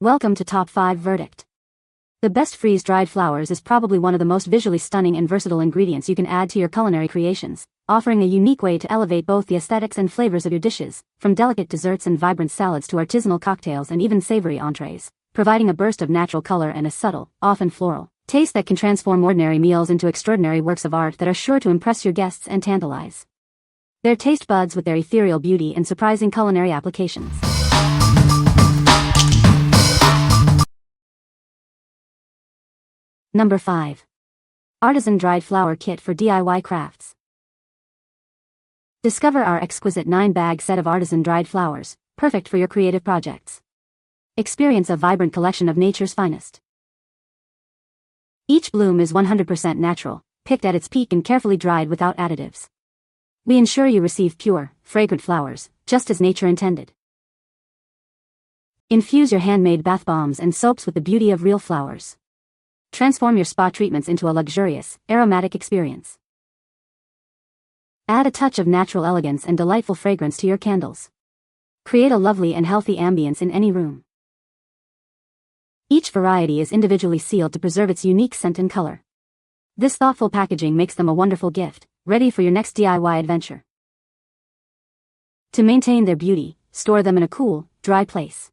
Welcome to Top 5 Verdict. The best freeze-dried flowers is probably one of the most visually stunning and versatile ingredients you can add to your culinary creations, offering a unique way to elevate both the aesthetics and flavors of your dishes, from delicate desserts and vibrant salads to artisanal cocktails and even savory entrees, providing a burst of natural color and a subtle, often floral, taste that can transform ordinary meals into extraordinary works of art that are sure to impress your guests and tantalize their taste buds with their ethereal beauty and surprising culinary applications. Number 5. Artisan Dried Flower Kit for DIY Crafts. Discover our exquisite 9-bag set of artisan dried flowers, perfect for your creative projects. Experience a vibrant collection of nature's finest. Each bloom is 100% natural, picked at its peak and carefully dried without additives. We ensure you receive pure, fragrant flowers, just as nature intended. Infuse your handmade bath bombs and soaps with the beauty of real flowers. Transform your spa treatments into a luxurious, aromatic experience. Add a touch of natural elegance and delightful fragrance to your candles. Create a lovely and healthy ambience in any room. Each variety is individually sealed to preserve its unique scent and color. This thoughtful packaging makes them a wonderful gift, ready for your next DIY adventure. To maintain their beauty, store them in a cool, dry place.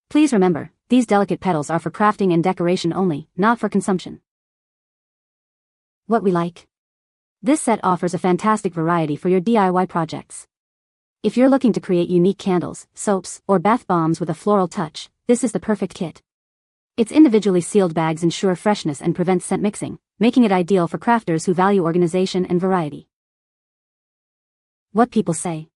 Please remember, these delicate petals are for crafting and decoration only, not for consumption. What we like. This set offers a fantastic variety for your DIY projects. If you're looking to create unique candles, soaps, or bath bombs with a floral touch, this is the perfect kit. Its individually sealed bags ensure freshness and prevent scent mixing, making it ideal for crafters who value organization and variety. What people say.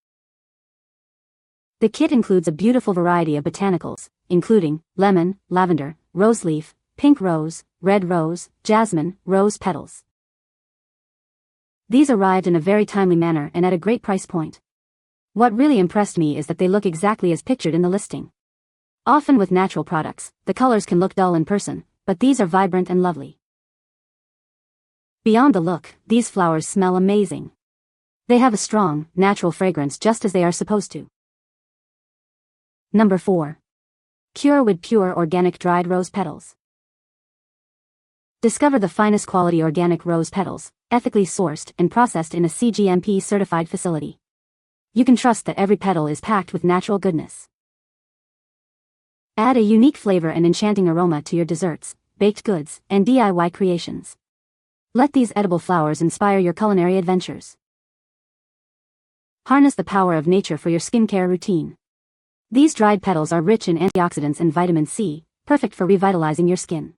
The kit includes a beautiful variety of botanicals, including lemon, lavender, rose leaf, pink rose, red rose, jasmine, rose petals. These arrived in a very timely manner and at a great price point. What really impressed me is that they look exactly as pictured in the listing. Often with natural products, the colors can look dull in person, but these are vibrant and lovely. Beyond the look, these flowers smell amazing. They have a strong, natural fragrance just as they are supposed to. Number 4. Cure with Pure Organic Dried Rose Petals. Discover the finest quality organic rose petals, ethically sourced and processed in a CGMP-certified facility. You can trust that every petal is packed with natural goodness. Add a unique flavor and enchanting aroma to your desserts, baked goods, and DIY creations. Let these edible flowers inspire your culinary adventures. Harness the power of nature for your skincare routine. These dried petals are rich in antioxidants and vitamin C, perfect for revitalizing your skin.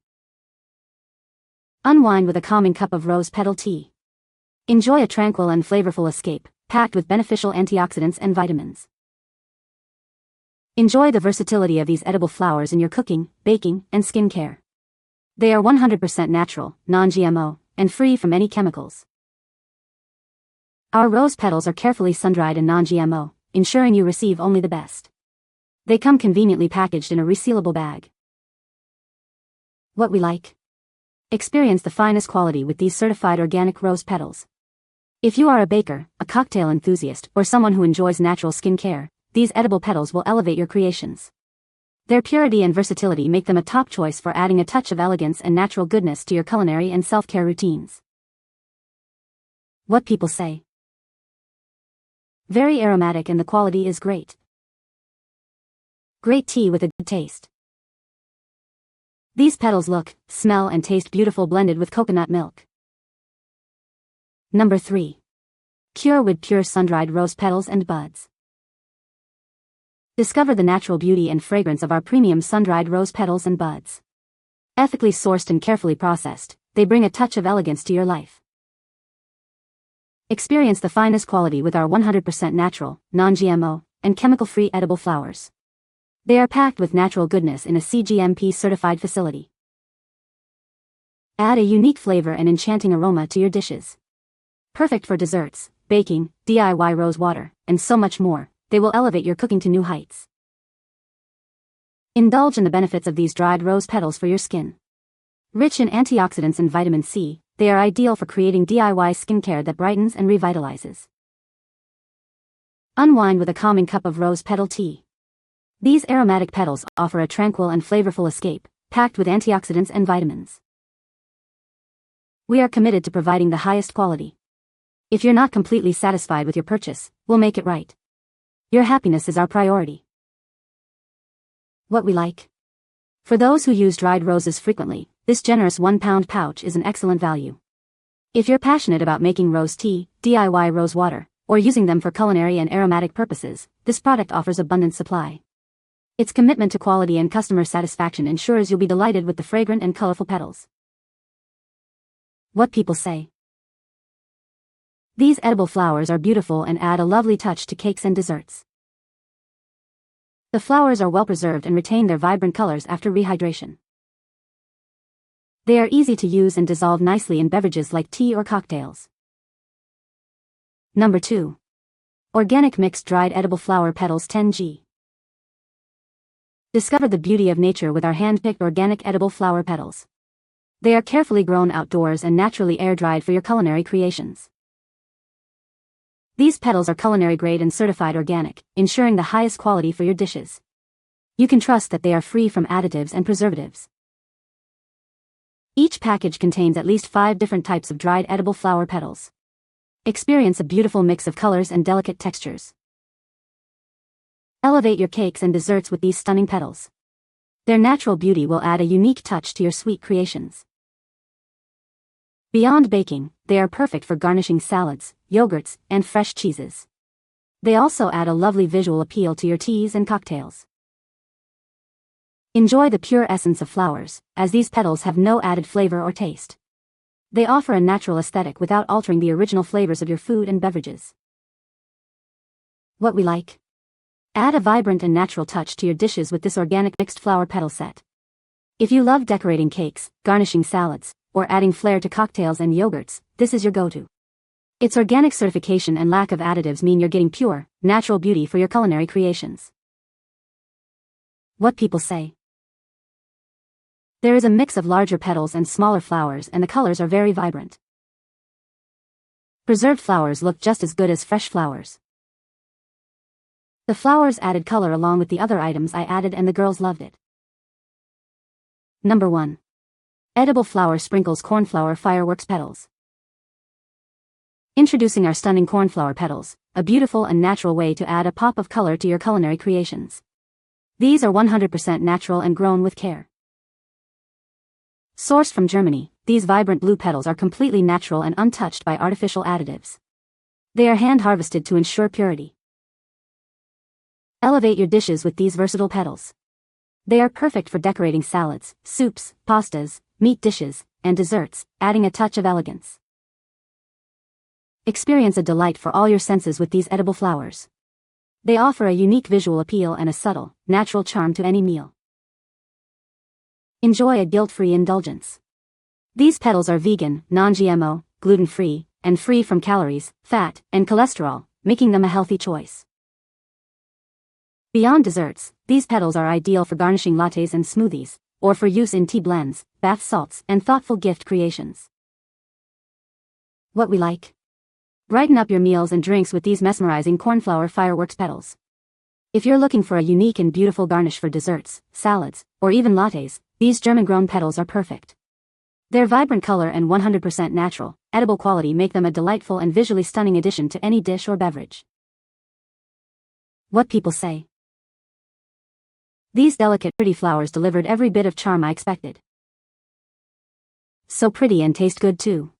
Unwind with a calming cup of rose petal tea. Enjoy a tranquil and flavorful escape, packed with beneficial antioxidants and vitamins. Enjoy the versatility of these edible flowers in your cooking, baking, and skincare. They are 100% natural, non-GMO, and free from any chemicals. Our rose petals are carefully sun-dried and non-GMO, ensuring you receive only the best. They come conveniently packaged in a resealable bag. What we like. Experience the finest quality with these certified organic rose petals. If you are a baker, a cocktail enthusiast, or someone who enjoys natural skincare, these edible petals will elevate your creations. Their purity and versatility make them a top choice for adding a touch of elegance and natural goodness to your culinary and self-care routines. What people say. Very aromatic and the quality is great. Great tea with a good taste. These petals look, smell and taste beautiful blended with coconut milk. Number 3. Cure with Pure Sun-Dried Rose Petals and Buds. Discover the natural beauty and fragrance of our premium sun-dried rose petals and buds. Ethically sourced and carefully processed, they bring a touch of elegance to your life. Experience the finest quality with our 100% natural, non-GMO, and chemical-free edible flowers. They are packed with natural goodness in a CGMP-certified facility. Add a unique flavor and enchanting aroma to your dishes. Perfect for desserts, baking, DIY rose water, and so much more, they will elevate your cooking to new heights. Indulge in the benefits of these dried rose petals for your skin. Rich in antioxidants and vitamin C, they are ideal for creating DIY skincare that brightens and revitalizes. Unwind with a calming cup of rose petal tea. These aromatic petals offer a tranquil and flavorful escape, packed with antioxidants and vitamins. We are committed to providing the highest quality. If you're not completely satisfied with your purchase, we'll make it right. Your happiness is our priority. What we like. For those who use dried roses frequently, this generous 1-pound pouch is an excellent value. If you're passionate about making rose tea, DIY rose water, or using them for culinary and aromatic purposes, this product offers abundant supply. Its commitment to quality and customer satisfaction ensures you'll be delighted with the fragrant and colorful petals. What people say. These edible flowers are beautiful and add a lovely touch to cakes and desserts. The flowers are well preserved and retain their vibrant colors after rehydration. They are easy to use and dissolve nicely in beverages like tea or cocktails. Number 2. Organic Mixed Dried Edible Flower Petals 10G. Discover the beauty of nature with our hand-picked organic edible flower petals. They are carefully grown outdoors and naturally air-dried for your culinary creations. These petals are culinary grade and certified organic, ensuring the highest quality for your dishes. You can trust that they are free from additives and preservatives. Each package contains at least 5 different types of dried edible flower petals. Experience a beautiful mix of colors and delicate textures. Elevate your cakes and desserts with these stunning petals. Their natural beauty will add a unique touch to your sweet creations. Beyond baking, they are perfect for garnishing salads, yogurts, and fresh cheeses. They also add a lovely visual appeal to your teas and cocktails. Enjoy the pure essence of flowers, as these petals have no added flavor or taste. They offer a natural aesthetic without altering the original flavors of your food and beverages. What we like. Add a vibrant and natural touch to your dishes with this organic mixed flower petal set. If you love decorating cakes, garnishing salads, or adding flair to cocktails and yogurts, this is your go-to. Its organic certification and lack of additives mean you're getting pure, natural beauty for your culinary creations. What people say. There is a mix of larger petals and smaller flowers, and the colors are very vibrant. Preserved flowers look just as good as fresh flowers. The flowers added color along with the other items I added, and the girls loved it. Number 1. Edible Flower Sprinkles Cornflower Fireworks Petals. Introducing our stunning cornflower petals, a beautiful and natural way to add a pop of color to your culinary creations. These are 100% natural and grown with care. Sourced from Germany, these vibrant blue petals are completely natural and untouched by artificial additives. They are hand-harvested to ensure purity. Elevate your dishes with these versatile petals. They are perfect for decorating salads, soups, pastas, meat dishes, and desserts, adding a touch of elegance. Experience a delight for all your senses with these edible flowers. They offer a unique visual appeal and a subtle, natural charm to any meal. Enjoy a guilt-free indulgence. These petals are vegan, non-GMO, gluten-free, and free from calories, fat, and cholesterol, making them a healthy choice. Beyond desserts, these petals are ideal for garnishing lattes and smoothies, or for use in tea blends, bath salts, and thoughtful gift creations. What we like. Brighten up your meals and drinks with these mesmerizing cornflower fireworks petals. If you're looking for a unique and beautiful garnish for desserts, salads, or even lattes, these German-grown petals are perfect. Their vibrant color and 100% natural, edible quality make them a delightful and visually stunning addition to any dish or beverage. What people say. These delicate, pretty flowers delivered every bit of charm I expected. So pretty and taste good too.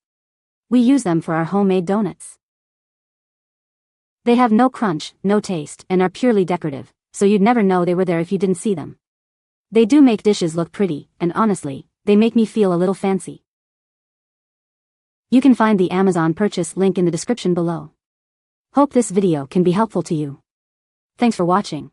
We use them for our homemade donuts. They have no crunch, no taste, and are purely decorative, so you'd never know they were there if you didn't see them. They do make dishes look pretty, and honestly, they make me feel a little fancy. You can find the Amazon purchase link in the description below. Hope this video can be helpful to you. Thanks for watching.